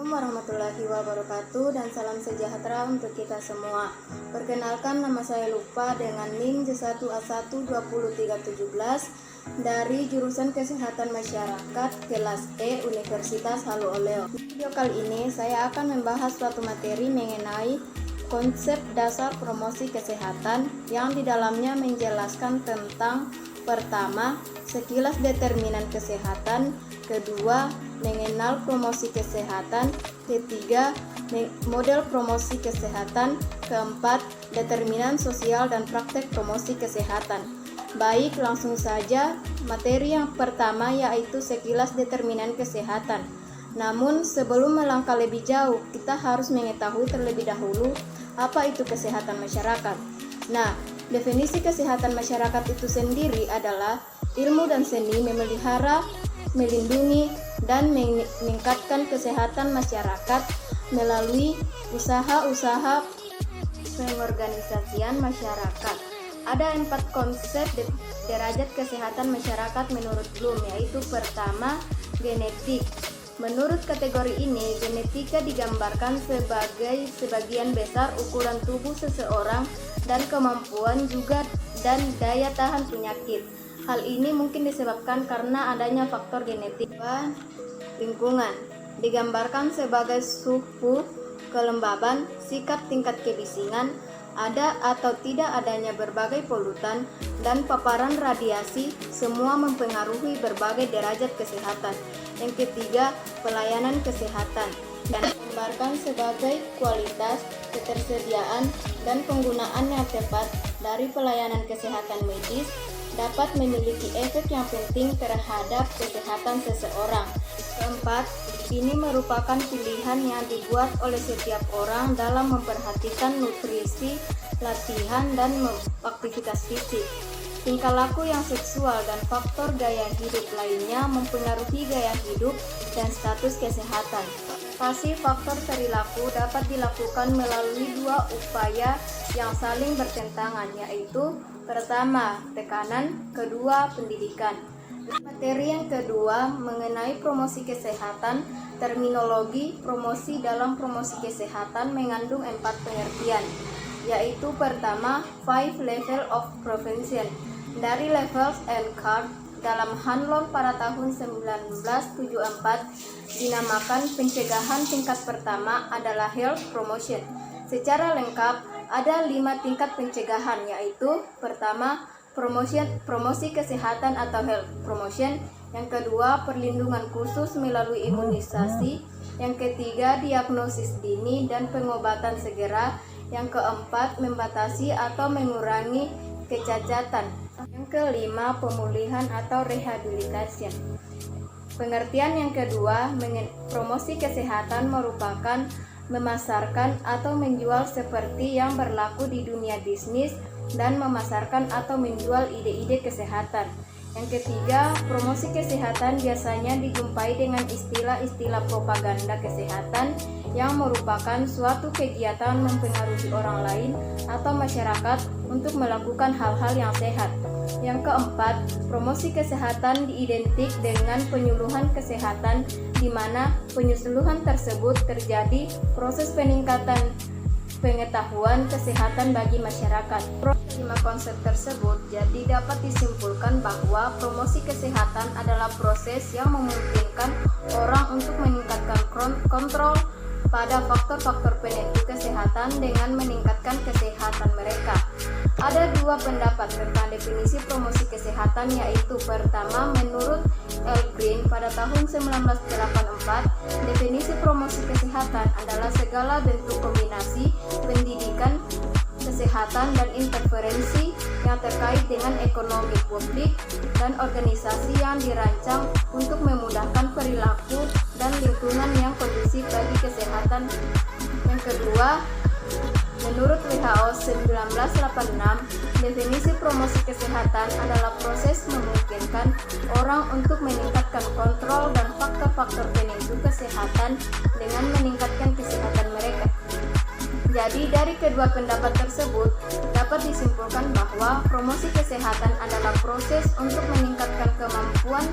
Assalamualaikum warahmatullahi wabarakatuh dan salam sejahtera untuk kita semua. Perkenalkan, nama saya Lupa dengan NIM J1A1-20317 dari jurusan Kesehatan Masyarakat kelas E Universitas Halu Oleo. Di video kali ini saya akan membahas suatu materi mengenai konsep dasar promosi kesehatan yang di dalamnya menjelaskan tentang pertama, sekilas determinan kesehatan, kedua, mengenal promosi kesehatan, ketiga, model promosi kesehatan, keempat, determinan sosial dan praktek promosi kesehatan. Baik, langsung saja materi yang pertama yaitu sekilas determinan kesehatan. Namun sebelum melangkah lebih jauh, kita harus mengetahui terlebih dahulu apa itu kesehatan masyarakat. Nah, definisi kesehatan masyarakat itu sendiri adalah ilmu dan seni memelihara, melindungi, dan meningkatkan kesehatan masyarakat melalui usaha-usaha pengorganisasian masyarakat. Ada 4 konsep derajat kesehatan masyarakat menurut Bloom, yaitu pertama, genetik. Menurut kategori ini, genetika digambarkan sebagai sebagian besar ukuran tubuh seseorang dan kemampuan juga dan daya tahan penyakit. Hal ini mungkin disebabkan karena adanya faktor genetik. Lingkungan digambarkan sebagai suhu, kelembaban, sikap tingkat kebisingan, ada atau tidak adanya berbagai polutan, dan paparan radiasi, semua mempengaruhi berbagai derajat kesehatan. Yang ketiga, pelayanan kesehatan dan digambarkan sebagai kualitas, ketersediaan, dan penggunaan yang tepat dari pelayanan kesehatan medis dapat memiliki efek yang penting terhadap kesehatan seseorang. Keempat, ini merupakan pilihan yang dibuat oleh setiap orang dalam memperhatikan nutrisi, latihan, dan aktivitas fisik. Tingkah laku yang seksual dan faktor gaya hidup lainnya mempengaruhi gaya hidup dan status kesehatan. Atasi faktor perilaku dapat dilakukan melalui 2 upaya yang saling bertentangan, yaitu pertama, tekanan, kedua, pendidikan. Materi yang kedua mengenai promosi kesehatan. Terminologi promosi dalam promosi kesehatan mengandung 4 pengertian, yaitu pertama, 5 level of prevention. Dari Levels and Card dalam Hanlon pada tahun 1974 dinamakan pencegahan tingkat pertama adalah health promotion. Secara lengkap ada 5 tingkat pencegahan, yaitu pertama, promosi kesehatan atau health promotion, yang kedua, perlindungan khusus melalui imunisasi, yang ketiga, diagnosis dini dan pengobatan segera, yang keempat, membatasi atau mengurangi kecacatan, yang kelima, pemulihan atau rehabilitation. Pengertian yang kedua, promosi kesehatan merupakan memasarkan atau menjual seperti yang berlaku di dunia bisnis dan memasarkan atau menjual ide-ide kesehatan. Yang ketiga, promosi kesehatan biasanya dijumpai dengan istilah-istilah propaganda kesehatan yang merupakan suatu kegiatan mempengaruhi orang lain atau masyarakat untuk melakukan hal-hal yang sehat. Yang keempat, promosi kesehatan diidentik dengan penyuluhan kesehatan, di mana penyuluhan tersebut terjadi proses peningkatan pengetahuan kesehatan bagi masyarakat. 5 konsep tersebut jadi dapat disimpulkan bahwa promosi kesehatan adalah proses yang memungkinkan orang untuk meningkatkan kontrol pada faktor-faktor penentu kesehatan dengan meningkatkan kesehatan mereka. Ada 2 pendapat tentang definisi promosi kesehatan, yaitu pertama, menurut L. Green pada tahun 1984, definisi promosi kesehatan adalah segala bentuk kombinasi pendidikan, kesehatan, dan interferensi yang terkait dengan ekonomi publik dan organisasi yang dirancang untuk memudahkan perilaku dan lingkungan yang kondusif bagi kesehatan. Yang kedua, menurut WHO 1986, definisi promosi kesehatan adalah proses memungkinkan orang untuk meningkatkan kontrol dan faktor-faktor penentu kesehatan dengan meningkatkan kesehatan mereka. Jadi dari kedua pendapat tersebut dapat dapat disimpulkan bahwa promosi kesehatan adalah proses untuk meningkatkan kemampuan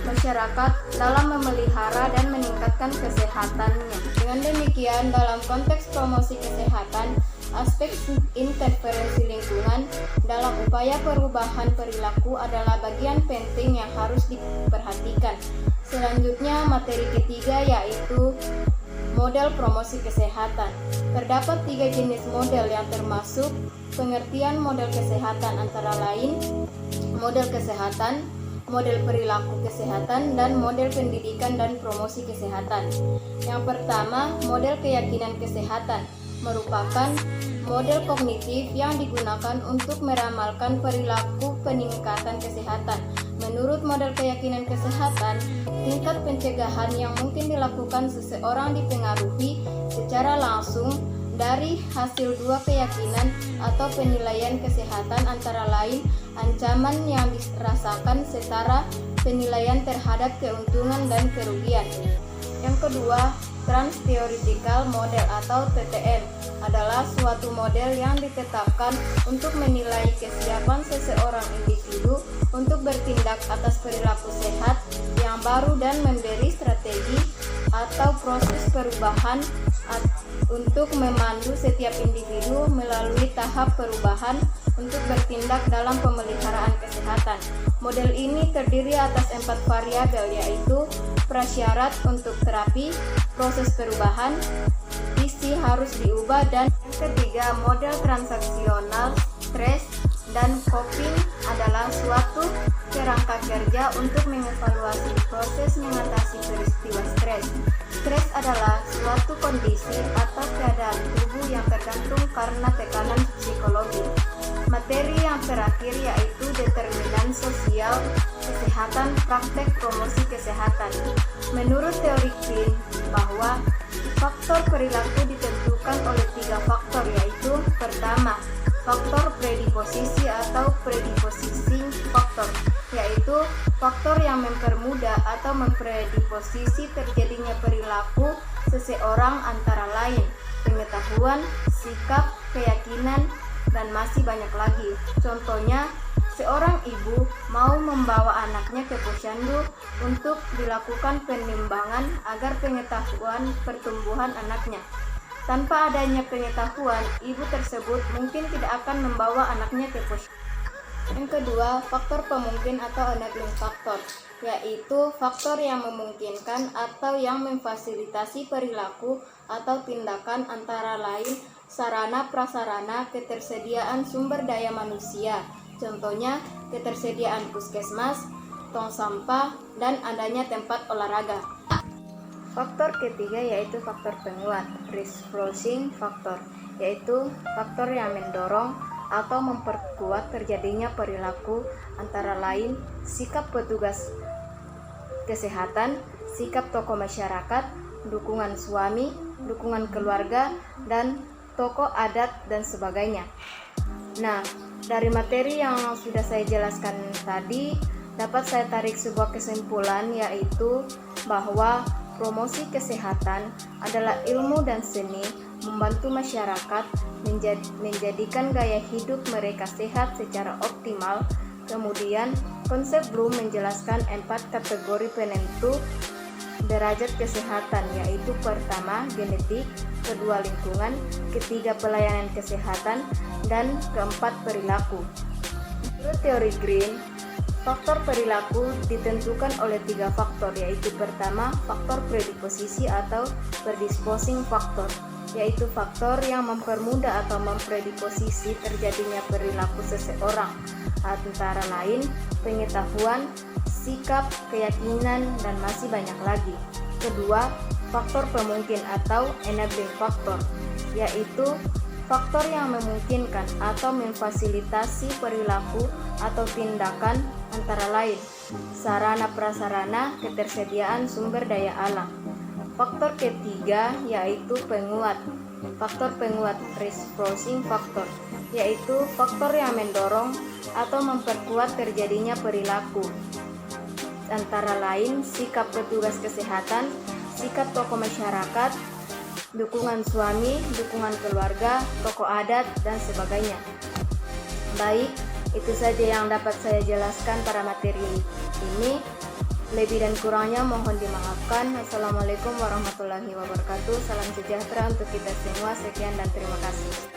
masyarakat dalam memelihara dan meningkatkan kesehatannya. Dengan demikian, dalam konteks promosi kesehatan, aspek interferensi lingkungan dalam upaya perubahan perilaku adalah bagian penting yang harus diperhatikan. Selanjutnya, materi ketiga yaitu model promosi kesehatan. Terdapat 3 jenis model yang termasuk pengertian model kesehatan, antara lain model kesehatan, model perilaku kesehatan, dan model pendidikan dan promosi kesehatan. Yang pertama, model keyakinan kesehatan merupakan model kognitif yang digunakan untuk meramalkan perilaku peningkatan kesehatan. Menurut model keyakinan kesehatan, tingkat pencegahan yang mungkin dilakukan seseorang dipengaruhi secara langsung dari hasil 2 keyakinan atau penilaian kesehatan, antara lain ancaman yang dirasakan setara penilaian terhadap keuntungan dan kerugian. Yang kedua, Trans-Theoretical Model atau TTM adalah suatu model yang ditetapkan untuk menilai kesiapan seseorang individu untuk bertindak atas perilaku sehat yang baru dan memberi strategi atau proses perubahan untuk memandu setiap individu melalui tahap perubahan untuk bertindak dalam pemeliharaan kesehatan. Model ini terdiri atas 4 variabel, yaitu prasyarat untuk terapi, proses perubahan, visi harus diubah, dan yang ketiga, model transaksional stres dan coping adalah suatu kerangka kerja untuk mengevaluasi proses mengatasi peristiwa stres. Stres adalah suatu kondisi atau keadaan tubuh yang tergantung karena tekanan psikologi. Materi yang terakhir yaitu determinan sosial kesehatan, praktek promosi kesehatan. Menurut teori Green, bahwa faktor perilaku ditentukan oleh 3 faktor, yaitu pertama, faktor predisposisi atau predisposing factor, yaitu faktor yang mempermudah atau mempredisposisi terjadinya perilaku seseorang, antara lain pengetahuan, sikap, keyakinan, dan masih banyak lagi. Contohnya, seorang ibu mau membawa anaknya ke posyandu untuk dilakukan penimbangan agar pengetahuan pertumbuhan anaknya. Tanpa adanya pengetahuan, ibu tersebut mungkin tidak akan membawa anaknya ke posyandu. Yang kedua, faktor pemungkin atau enabling factor, yaitu faktor yang memungkinkan atau yang memfasilitasi perilaku atau tindakan, antara lain sarana prasarana, ketersediaan sumber daya manusia, contohnya ketersediaan puskesmas, tong sampah, dan adanya tempat olahraga. Faktor ketiga yaitu faktor penguat, reinforcing factor, yaitu faktor yang mendorong atau memperkuat terjadinya perilaku, antara lain sikap petugas kesehatan, sikap tokoh masyarakat, dukungan suami, dukungan keluarga, dan tokoh adat, dan sebagainya. Nah, dari materi yang sudah saya jelaskan tadi, dapat saya tarik sebuah kesimpulan, yaitu bahwa promosi kesehatan adalah ilmu dan seni membantu masyarakat menjadikan gaya hidup mereka sehat secara optimal. Kemudian, konsep Bloom menjelaskan 4 kategori penentu derajat kesehatan, yaitu pertama, genetik, kedua, lingkungan, ketiga, pelayanan kesehatan, dan keempat, perilaku. Menurut teori Green, faktor perilaku ditentukan oleh 3 faktor, yaitu pertama, faktor predisposisi atau predisposing factor, yaitu faktor yang mempermudah atau mempredisposisi terjadinya perilaku seseorang, antara lain pengetahuan, sikap, keyakinan, dan masih banyak lagi. Kedua, faktor pemungkin atau enabling factor, yaitu faktor yang memungkinkan atau memfasilitasi perilaku atau tindakan, antara lain sarana prasarana, ketersediaan sumber daya alam. Faktor ketiga yaitu penguat, faktor penguat, reinforcing factor, yaitu faktor yang mendorong atau memperkuat terjadinya perilaku, antara lain sikap petugas kesehatan, sikap tokoh masyarakat, dukungan suami, dukungan keluarga, tokoh adat, dan sebagainya. Baik, itu saja yang dapat saya jelaskan pada materi ini. Lebih dan kurangnya mohon dimaafkan. Assalamualaikum warahmatullahi wabarakatuh. Salam sejahtera untuk kita semua. Sekian dan terima kasih.